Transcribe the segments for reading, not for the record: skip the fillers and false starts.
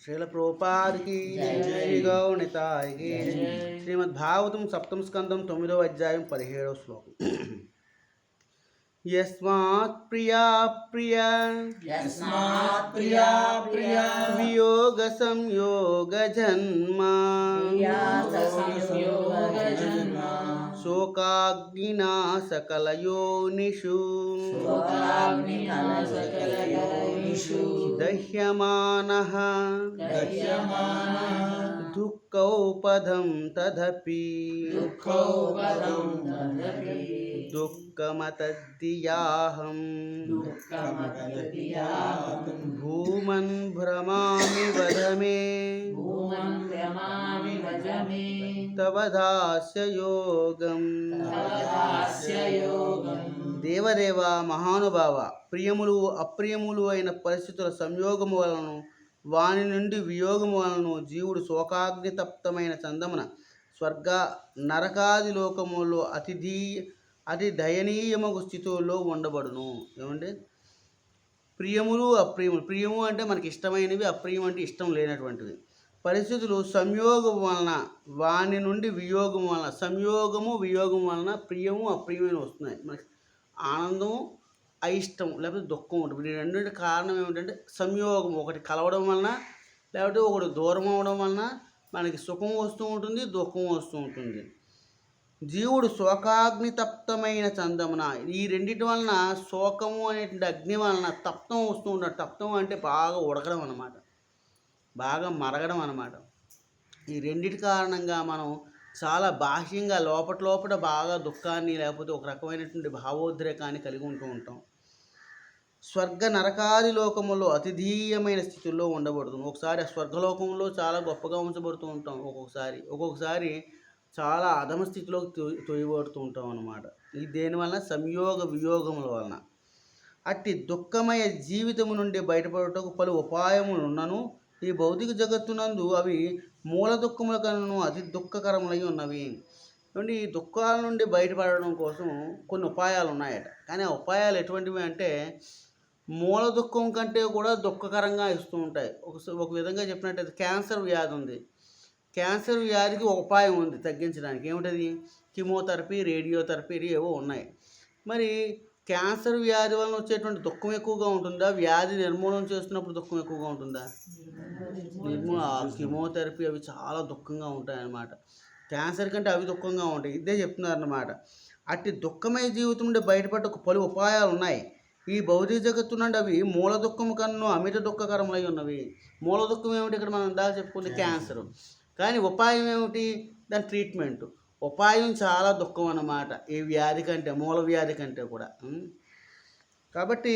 श्रील प्रभुपाद की श्री गौनिताय की श्रीमद्भागवतम सप्तम स्कंदम 9వ అధ్యాయం 17వ శ్లోకం यस्मात् प्रिया प्रिया वियोग संयोग जन्मा शोकाग्निना सकलयोनिषु दह्यमानः दुःखौपधं तदपि दुःखमतद्धियाहं भूमन् भ्रमामि वद मे तव दास्य योगम् దేవదేవ మహానుభావ ప్రియములు అప్రియములు అయిన పరిస్థితుల సంయోగము వలన వాని నుండి వియోగము వలన జీవుడు శోకాగ్ని తప్తమైన చందమున స్వర్గ నరకాది లోకములో అతి దయనీయమగు స్థితుల్లో ఉండబడును. ఏమంటే ప్రియములు అప్రియములు, ప్రియము అంటే మనకి ఇష్టమైనవి, అప్రియం అంటే ఇష్టం లేనటువంటివి. పరిస్థితులు సంయోగం వలన వాని నుండి వియోగం వలన, సంయోగము వియోగం వలన ప్రియము అప్రియమైన వస్తున్నాయి. మనకి ఆనందము అయిష్టం లేకపోతే దుఃఖం ఉంటుంది. ఈ రెండింటి కారణం ఏమిటంటే సంయోగం, ఒకటి కలవడం వలన లేకపోతే ఒకటి దూరం అవడం వలన మనకి సుఖం వస్తూ ఉంటుంది, దుఃఖం వస్తూ ఉంటుంది. జీవుడు శోకాగ్ని తప్తమైన చందమున, ఈ రెండింటి వలన శోకము అనేటువంటి అగ్ని వలన తప్తం వస్తూ ఉంటాడు. తప్తం అంటే బాగా ఉడకడం అన్నమాట, బాగా మరగడం అన్నమాట. ఈ రెండింటి కారణంగా మనం చాలా బాహ్యంగా లోపల బాగా దుఃఖాన్ని లేకపోతే ఒక రకమైనటువంటి భావోద్రేకాన్ని కలిగి ఉంటూ ఉంటాం. స్వర్గ నరకాది లోకములో అతిధీయమైన స్థితుల్లో ఉండబడుతుంది. ఒకసారి ఆ స్వర్గలోకంలో చాలా గొప్పగా ఉంచబడుతూ ఉంటాం, ఒక్కొక్కసారి చాలా అధమ స్థితిలోకి తొయ్యబడుతూ ఉంటాం అన్నమాట. ఇది దేనివలన? సంయోగ వియోగముల వలన. అట్టి దుఃఖమయ జీవితము నుండి బయటపడుటకు పలు ఉపాయములు ఉన్నను ఈ భౌతిక జగత్తునందు అవి మూల దుఃఖముల కన్నా అతి దుఃఖకరములై ఉన్నవి. కాబట్టి ఈ దుఃఖాల నుండి బయటపడడం కోసం కొన్ని ఉపాయాలు ఉన్నాయట. కానీ ఆ ఉపాయాలు ఎటువంటివి అంటే మూల దుఃఖం కంటే కూడా దుఃఖకరంగా ఇస్తూ ఉంటాయి. ఒక విధంగా చెప్పినట్టయితే క్యాన్సర్ వ్యాధి ఉంది. క్యాన్సర్ వ్యాధికి ఒక ఉపాయం ఉంది తగ్గించడానికి. ఏమిటది? కీమోథెరపీ, రేడియోథెరపీ ఏవో ఉన్నాయి. మరి క్యాన్సర్ వ్యాధి వలన వచ్చేటువంటి దుఃఖం ఎక్కువగా ఉంటుందా, వ్యాధి నిర్మూలన చేస్తున్నప్పుడు దుఃఖం ఎక్కువగా ఉంటుందా? కీమోథెరపీ అవి చాలా దుఃఖంగా ఉంటాయి అన్నమాట. క్యాన్సర్ కంటే అవి దుఃఖంగా ఉంటాయి. ఇదే చెప్తున్నారన్నమాట. అట్టి దుఃఖమయ జీవితం నుండి బయటపడకు పలు ఉపాయాలు ఉన్నాయి. ఈ భౌతిక జగత్తు నుండి అవి మూల దుఃఖం కన్నా అమిత దుఃఖకరములై ఉన్నవి. మూల దుఃఖం ఏమిటి? ఇక్కడ మనం ఇందాక చెప్పుకుంది క్యాన్సర్. కానీ ఉపాయం ఏమిటి? దాని ట్రీట్మెంట్. ఉపాయం చాలా దుఃఖం అన్నమాట ఈ వ్యాధి కంటే, మూల వ్యాధి కంటే కూడా. కాబట్టి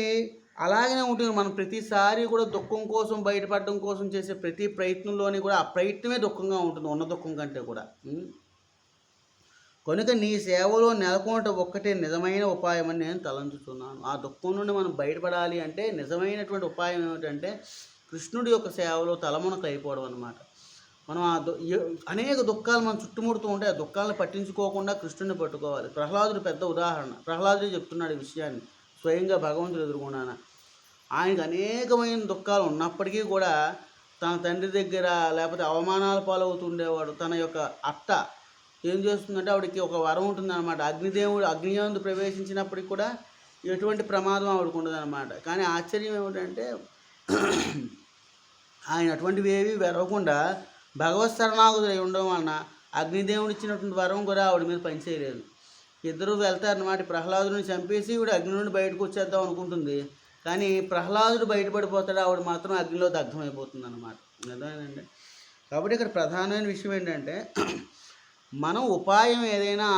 అలాగనే ఉంటుంది. మనం ప్రతిసారి కూడా దుఃఖం కోసం బయటపడడం కోసం చేసే ప్రతి ప్రయత్నంలోని కూడా ఆ ప్రయత్నమే దుఃఖంగా ఉంటుంది, ఉన్న దుఃఖం కంటే కూడా. కనుక నీ సేవలో నెలకొనట ఒక్కటే నిజమైన ఉపాయం అని నేను తలంచుతున్నాను. ఆ దుఃఖం నుండి మనం బయటపడాలి అంటే నిజమైనటువంటి ఉపాయం ఏమిటంటే కృష్ణుడి యొక్క సేవలో తలమునకు అయిపోవడం అన్నమాట. మనం అనేక దుఃఖాలు మనం చుట్టుముడుతూ ఉంటే ఆ దుఃఖాలను పట్టించుకోకుండా కృష్ణుడిని పట్టుకోవాలి. ప్రహ్లాదుడు పెద్ద ఉదాహరణ. ప్రహ్లాదుడు చెప్తున్నాడు ఈ విషయాన్ని స్వయంగా భగవంతుడు ఎదుర్కొన్నాను. ఆయనకు అనేకమైన దుఃఖాలు ఉన్నప్పటికీ కూడా తన తండ్రి దగ్గర లేకపోతే అవమానాల పాలవుతుండేవాడు. తన యొక్క అత్త ఏం చేస్తుందంటే ఆవిడకి ఒక వరం ఉంటుందన్నమాట. అగ్నియందు ప్రవేశించినప్పటికి కూడా ఎటువంటి ప్రమాదం ఆవిడకు ఉండదన్నమాట. కానీ ఆశ్చర్యం ఏమిటంటే ఆయన అటువంటివి ఏవి వెరవకుండా భగవత్ శరణాగతులై ఉండడం వలన అగ్నిదేవుడు ఇచ్చినటువంటి వరం కూడా ఆవిడ మీద పనిచేయలేదు. ఇద్దరు వెళ్తారన్నమాట. ప్రహ్లాదుని చంపేసి ఈవిడ అగ్ని నుండి బయటకు వచ్చేద్దాం అనుకుంటుంది. కానీ ప్రహ్లాదుడు బయటపడిపోతాడు, ఆవిడ మాత్రం అగ్నిలో దగ్ధమైపోతుంది అన్నమాట. అర్థమైందండి? కాబట్టి ఇక్కడ ప్రధానమైన విషయం ఏంటంటే మనం ఉపాయం ఏదైనా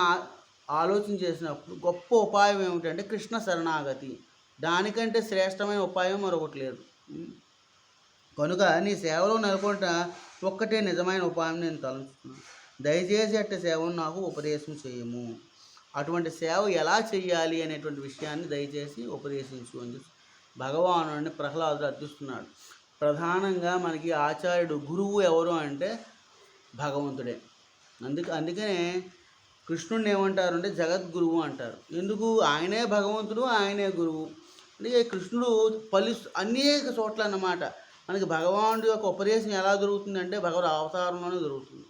ఆలోచన చేసినప్పుడు గొప్ప ఉపాయం ఏమిటంటే కృష్ణ శరణాగతి. దానికంటే శ్రేష్టమైన ఉపాయం మరొకటి లేదు. కనుక నీ సేవలో నెలకొంట ఒక్కటే నిజమైన ఉపాయం నేను తలంచుతున్నాను. దయచేసి అట్టి సేవను నాకు ఉపదేశం చేయము. అటువంటి సేవ ఎలా చేయాలి అనేటువంటి విషయాన్ని దయచేసి ఉపదేశించు అని భగవానుడిని ప్రహ్లాదుడు అర్థిస్తున్నాడు. ప్రధానంగా మనకి ఆచార్యుడు, గురువు ఎవరు అంటే భగవంతుడే. అందుకనే కృష్ణుడిని ఏమంటారు అంటే జగద్గురువు అంటారు. ఎందుకు? ఆయనే భగవంతుడు, ఆయనే గురువు. అంటే కృష్ణుడు అనేక చోట్ల అన్నమాట మనకి భగవానుడి యొక్క ఉపదేశం ఎలా దొరుకుతుందంటే భగవద్ అవతారంలోనే దొరుకుతుంది.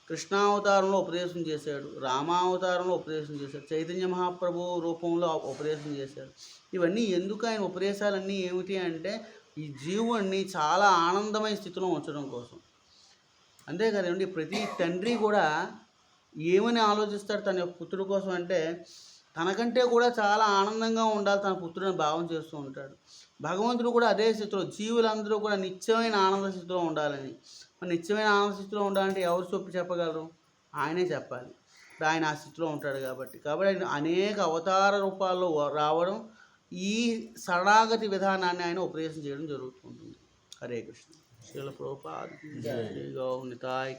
కృష్ణావతారంలో ఉపదేశం చేశాడు, రామావతారంలో ఉపదేశం చేశాడు, చైతన్య మహాప్రభు రూపంలో ఉపదేశం చేశాడు. ఇవన్నీ ఎందుకు ఆయన ఉపదేశాలన్నీ ఏమిటి అంటే ఈ జీవుణ్ణి చాలా ఆనందమయ స్థితిలో ఉంచడం కోసం. అంతే కదండి, ప్రతి తండ్రి కూడా ఏమని ఆలోచిస్తాడు తన యొక్క పుత్రుడి కోసం అంటే తనకంటే కూడా చాలా ఆనందంగా ఉండాలి తన పుత్రుడిని భావం చేస్తూ ఉంటాడు. భగవంతుడు కూడా అదే స్థితిలో, జీవులందరూ కూడా నిత్యమైన ఆనంద స్థితిలో ఉండాలని. మరి నిత్యమైన ఆనంద స్థితిలో ఉండాలంటే ఎవరు చెప్పగలరు? ఆయనే చెప్పాలి. ఆయన ఆ స్థితిలో ఉంటాడు కాబట్టి ఆయన అనేక అవతార రూపాల్లో రావడం, ఈ శరణాగతి విధానాన్ని ఆయన ఉపదేశం చేయడం జరుగుతుంటుంది. హరే కృష్ణ. శ్రీల ప్రభుపాద శ్రీ గౌ నితాయ్.